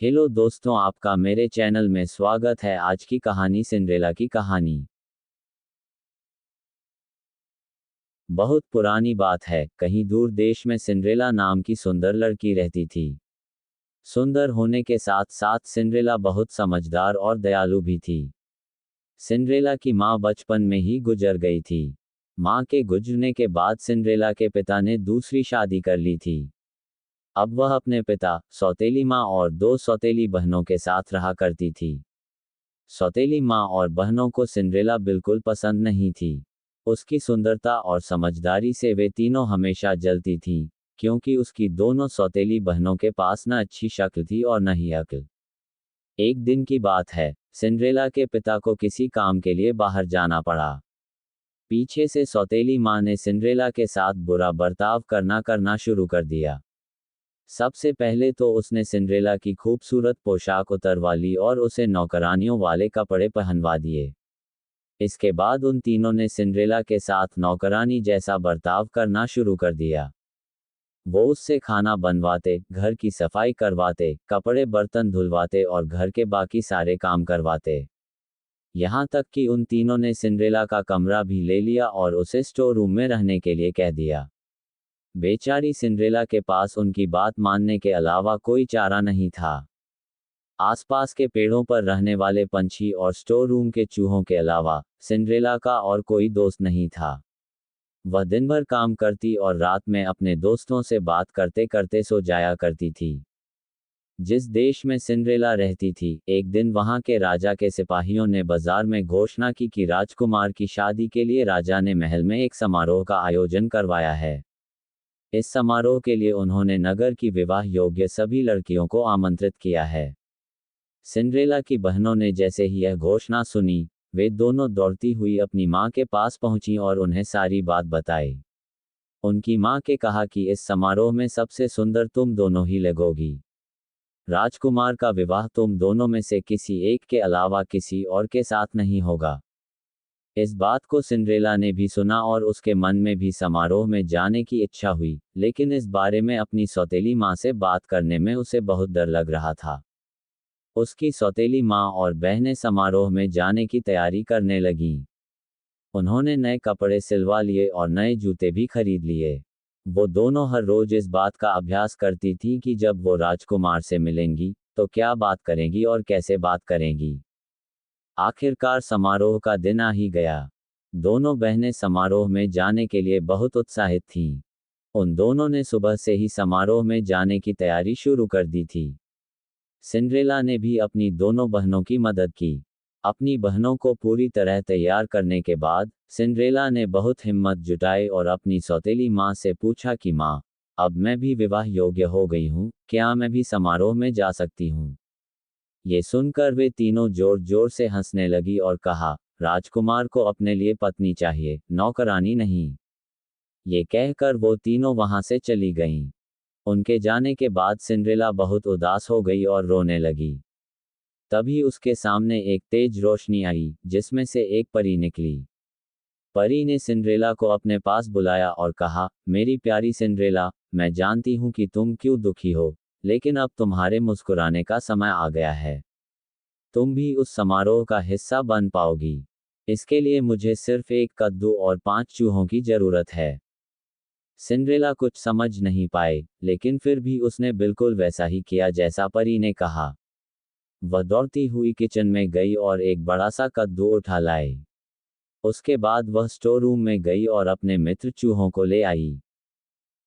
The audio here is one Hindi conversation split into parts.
हेलो दोस्तों, आपका मेरे चैनल में स्वागत है। आज की कहानी सिंड्रेला की कहानी। बहुत पुरानी बात है, कहीं दूर देश में सिंड्रेला नाम की सुंदर लड़की रहती थी। सुंदर होने के साथ साथ सिंड्रेला बहुत समझदार और दयालु भी थी। सिंड्रेला की माँ बचपन में ही गुजर गई थी। माँ के गुजरने के बाद सिंड्रेला के पिता ने दूसरी शादी कर ली थी। अब वह अपने पिता, सौतेली माँ और दो सौतेली बहनों के साथ रहा करती थी। सौतेली माँ और बहनों को सिंड्रेला बिल्कुल पसंद नहीं थी। उसकी सुंदरता और समझदारी से वे तीनों हमेशा जलती थीं, क्योंकि उसकी दोनों सौतेली बहनों के पास न अच्छी शक्ल थी और न ही अक्ल। एक दिन की बात है, सिंड्रेला के पिता को किसी काम के लिए बाहर जाना पड़ा। पीछे से सौतेली माँ ने सिंड्रेला के साथ बुरा बर्ताव करना शुरू कर दिया। सबसे पहले तो उसने सिंड्रेला की खूबसूरत पोशाक उतरवा ली और उसे नौकरानियों वाले कपड़े पहनवा दिए। इसके बाद उन तीनों ने सिंड्रेला के साथ नौकरानी जैसा बर्ताव करना शुरू कर दिया। वो उससे खाना बनवाते, घर की सफाई करवाते, कपड़े बर्तन धुलवाते और घर के बाकी सारे काम करवाते। यहाँ तक कि उन तीनों ने सिंड्रेला का कमरा भी ले लिया और उसे स्टोर रूम में रहने के लिए कह दिया। बेचारी सिंड्रेला के पास उनकी बात मानने के अलावा कोई चारा नहीं था। आसपास के पेड़ों पर रहने वाले पंछी और स्टोर रूम के चूहों के अलावा सिंड्रेला का और कोई दोस्त नहीं था। वह दिन भर काम करती और रात में अपने दोस्तों से बात करते करते सो जाया करती थी। जिस देश में सिंड्रेला रहती थी, एक दिन वहां के राजा के सिपाहियों ने बाजार में घोषणा की कि राजकुमार की शादी के लिए राजा ने महल में एक समारोह का आयोजन करवाया है। इस समारोह के लिए उन्होंने नगर की विवाह योग्य सभी लड़कियों को आमंत्रित किया है। सिंड्रेला की बहनों ने जैसे ही यह घोषणा सुनी, वे दोनों दौड़ती हुई अपनी माँ के पास पहुंची और उन्हें सारी बात बताई। उनकी माँ के कहा कि इस समारोह में सबसे सुंदर तुम दोनों ही लगोगी। राजकुमार का विवाह तुम दोनों में से किसी एक के अलावा किसी और के साथ नहीं होगा। इस बात को सिंड्रेला ने भी सुना और उसके मन में भी समारोह में जाने की इच्छा हुई, लेकिन इस बारे में अपनी सौतेली माँ से बात करने में उसे बहुत डर लग रहा था। उसकी सौतेली माँ और बहनें समारोह में जाने की तैयारी करने लगीं। उन्होंने नए कपड़े सिलवा लिए और नए जूते भी खरीद लिए। वो दोनों हर रोज इस बात का अभ्यास करती थीं कि जब वो राजकुमार से मिलेंगी, तो क्या बात करेंगी और कैसे बात करेंगी। आखिरकार समारोह का दिन आ ही गया। दोनों बहनें समारोह में जाने के लिए बहुत उत्साहित थीं। उन दोनों ने सुबह से ही समारोह में जाने की तैयारी शुरू कर दी थी। सिंड्रेला ने भी अपनी दोनों बहनों की मदद की। अपनी बहनों को पूरी तरह तैयार करने के बाद सिंड्रेला ने बहुत हिम्मत जुटाई और अपनी सौतेली माँ से पूछा कि माँ, अब मैं भी विवाह योग्य हो गई हूँ, क्या मैं भी समारोह में जा सकती हूँ। ये सुनकर वे तीनों जोर जोर से हंसने लगी और कहा, राजकुमार को अपने लिए पत्नी चाहिए, नौकरानी नहीं। ये कहकर वो तीनों वहां से चली गईं। उनके जाने के बाद सिंड्रेला बहुत उदास हो गई और रोने लगी। तभी उसके सामने एक तेज रोशनी आई, जिसमें से एक परी निकली। परी ने सिंड्रेला को अपने पास बुलाया और कहा, मेरी प्यारी सिंड्रेला, मैं जानती हूँ कि तुम क्यों दुखी हो, लेकिन अब तुम्हारे मुस्कुराने का समय आ गया है। तुम भी उस समारोह का हिस्सा बन पाओगी। इसके लिए मुझे सिर्फ एक कद्दू और 5 चूहों की जरूरत है। सिंड्रेला कुछ समझ नहीं पाए, लेकिन फिर भी उसने बिल्कुल वैसा ही किया जैसा परी ने कहा। वह दौड़ती हुई किचन में गई और एक बड़ा सा कद्दू उठा लाई। उसके बाद वह स्टोर रूम में गई और अपने मित्र चूहों को ले आई।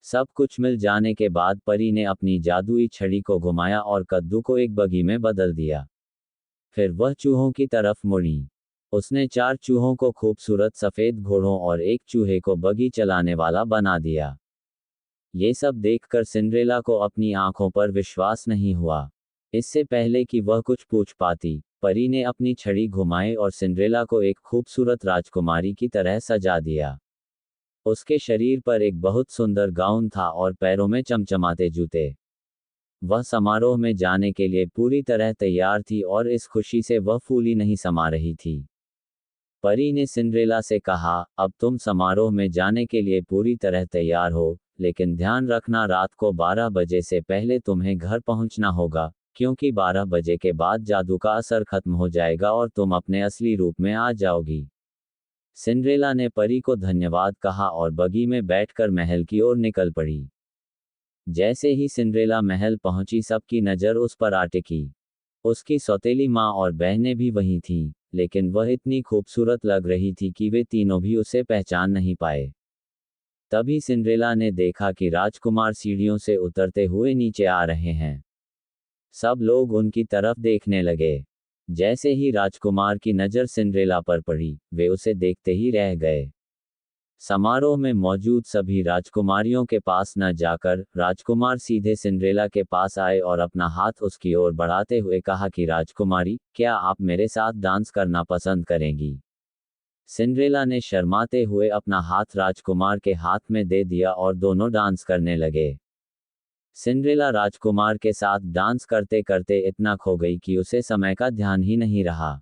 सब कुछ मिल जाने के बाद परी ने अपनी जादुई छड़ी को घुमाया और कद्दू को एक बगी में बदल दिया। फिर वह चूहों की तरफ मुड़ी। उसने 4 चूहों को खूबसूरत सफेद घोड़ों और एक चूहे को बगी चलाने वाला बना दिया। ये सब देखकर सिंड्रेला को अपनी आंखों पर विश्वास नहीं हुआ। इससे पहले कि वह कुछ पूछ पाती, परी ने अपनी छड़ी घुमाई और सिंड्रेला को एक खूबसूरत राजकुमारी की तरह सजा दिया। उसके शरीर पर एक बहुत सुंदर गाउन था और पैरों में चमचमाते जूते। वह समारोह में जाने के लिए पूरी तरह तैयार थी और इस खुशी से वह फूली नहीं समा रही थी। परी ने सिंड्रेला से कहा, अब तुम समारोह में जाने के लिए पूरी तरह तैयार हो, लेकिन ध्यान रखना रात को 12 बजे से पहले तुम्हें घर पहुंचना होगा, क्योंकि 12 बजे के बाद जादू का असर खत्म हो जाएगा और तुम अपने असली रूप में आ जाओगी। सिंड्रेला ने परी को धन्यवाद कहा और बगी में बैठकर महल की ओर निकल पड़ी। जैसे ही सिंड्रेला महल पहुंची सबकी नज़र उस पर आ टिकी। उसकी सौतेली माँ और बहनें भी वहीं थीं, लेकिन वह इतनी खूबसूरत लग रही थी कि वे तीनों भी उसे पहचान नहीं पाए। तभी सिंड्रेला ने देखा कि राजकुमार सीढ़ियों से उतरते हुए नीचे आ रहे हैं। सब लोग उनकी तरफ देखने लगे। जैसे ही राजकुमार की नज़र सिंड्रेला पर पड़ी, वे उसे देखते ही रह गए। समारोह में मौजूद सभी राजकुमारियों के पास न जाकर राजकुमार सीधे सिंड्रेला के पास आए और अपना हाथ उसकी ओर बढ़ाते हुए कहा कि राजकुमारी, क्या आप मेरे साथ डांस करना पसंद करेंगी? सिंड्रेला ने शर्माते हुए अपना हाथ राजकुमार के हाथ में दे दिया और दोनों डांस करने लगे। सिंड्रेला राजकुमार के साथ डांस करते करते इतना खो गई कि उसे समय का ध्यान ही नहीं रहा।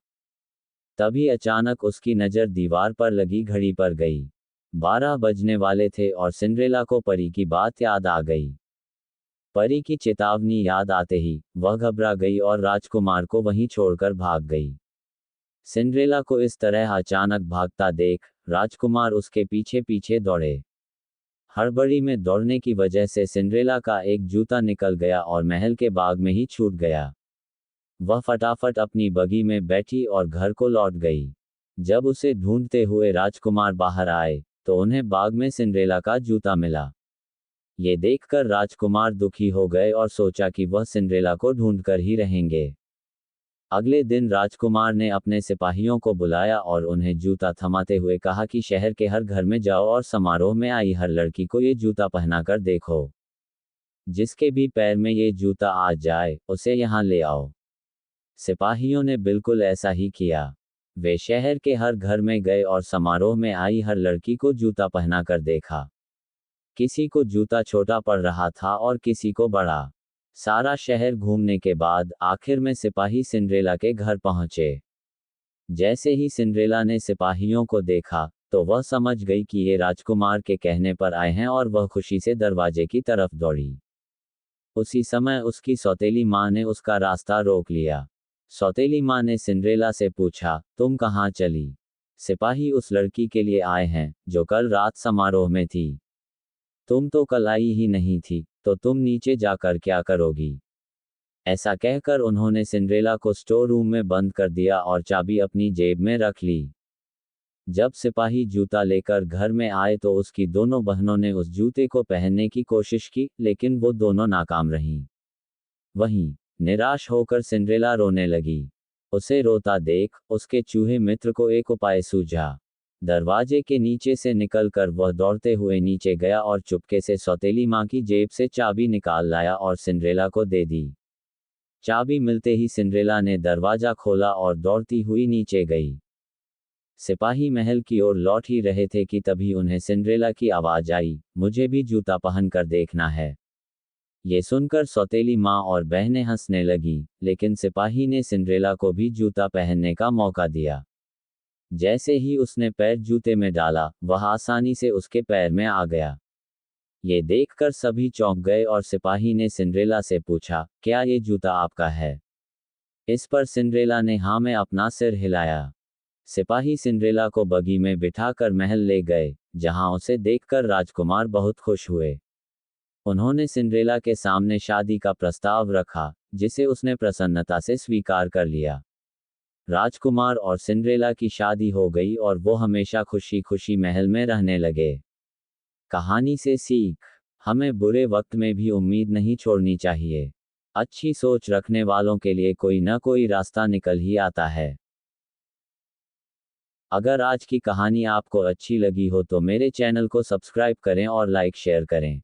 तभी अचानक उसकी नज़र दीवार पर लगी घड़ी पर गई। 12 बजने वाले थे और सिंड्रेला को परी की बात याद आ गई। परी की चेतावनी याद आते ही वह घबरा गई और राजकुमार को वहीं छोड़कर भाग गई। सिंड्रेला को इस तरह अचानक भागता देख राजकुमार उसके पीछे पीछे दौड़े। हड़बड़ी में दौड़ने की वजह से सिंड्रेला का एक जूता निकल गया और महल के बाग में ही छूट गया। वह फटाफट अपनी बगी में बैठी और घर को लौट गई। जब उसे ढूंढते हुए राजकुमार बाहर आए, तो उन्हें बाग में सिंड्रेला का जूता मिला। ये देखकर राजकुमार दुखी हो गए और सोचा कि वह सिंड्रेला को ढूंढकर ही रहेंगे। अगले दिन राजकुमार ने अपने सिपाहियों को बुलाया और उन्हें जूता थमाते हुए कहा कि शहर के हर घर में जाओ और समारोह में आई हर लड़की को ये जूता पहनाकर देखो। जिसके भी पैर में ये जूता आ जाए, उसे यहाँ ले आओ। सिपाहियों ने बिल्कुल ऐसा ही किया। वे शहर के हर घर में गए और समारोह में आई हर लड़की को जूता पहनाकर देखा। किसी को जूता छोटा पड़ रहा था और किसी को बड़ा। सारा शहर घूमने के बाद आखिर में सिपाही सिंड्रेला के घर पहुंचे। जैसे ही सिंड्रेला ने सिपाहियों को देखा, तो वह समझ गई कि ये राजकुमार के कहने पर आए हैं और वह खुशी से दरवाजे की तरफ दौड़ी। उसी समय उसकी सौतेली माँ ने उसका रास्ता रोक लिया। सौतेली माँ ने सिंड्रेला से पूछा, तुम कहाँ चली? सिपाही उस लड़की के लिए आए हैं, जो कल रात समारोह में थी। तुम तो कल आई ही नहीं थी, तो तुम नीचे जाकर क्या करोगी? ऐसा कहकर उन्होंने सिंड्रेला को स्टोर रूम में बंद कर दिया और चाबी अपनी जेब में रख ली। जब सिपाही जूता लेकर घर में आए तो उसकी दोनों बहनों ने उस जूते को पहनने की कोशिश की, लेकिन वो दोनों नाकाम रहीं। वहीं निराश होकर सिंड्रेला रोने लगी। उसे रोता देख उसके चूहे मित्र को एक उपाय सूझा। दरवाजे के नीचे से निकलकर वह दौड़ते हुए नीचे गया और चुपके से सौतेली माँ की जेब से चाबी निकाल लाया और सिंड्रेला को दे दी। चाबी मिलते ही सिंड्रेला ने दरवाजा खोला और दौड़ती हुई नीचे गई। सिपाही महल की ओर लौट ही रहे थे कि तभी उन्हें सिंड्रेला की आवाज आई, मुझे भी जूता पहनकर देखना है। ये सुनकर सौतेली माँ और बहनें हंसने लगी, लेकिन सिपाही ने सिंड्रेला को भी जूता पहनने का मौका दिया। जैसे ही उसने पैर जूते में डाला, वह आसानी से उसके पैर में आ गया। ये देखकर सभी चौंक गए और सिपाही ने सिंड्रेला से पूछा, क्या ये जूता आपका है? इस पर सिंड्रेला ने हाँ में अपना सिर हिलाया। सिपाही सिंड्रेला को बगी में बिठाकर महल ले गए, जहां उसे देखकर राजकुमार बहुत खुश हुए। उन्होंने सिंड्रेला के सामने शादी का प्रस्ताव रखा, जिसे उसने प्रसन्नता से स्वीकार कर लिया। राजकुमार और सिंड्रेला की शादी हो गई और वो हमेशा खुशी खुशी महल में रहने लगे। कहानी से सीख, हमें बुरे वक्त में भी उम्मीद नहीं छोड़नी चाहिए। अच्छी सोच रखने वालों के लिए कोई न कोई रास्ता निकल ही आता है। अगर आज की कहानी आपको अच्छी लगी हो तो मेरे चैनल को सब्सक्राइब करें और लाइक शेयर करें।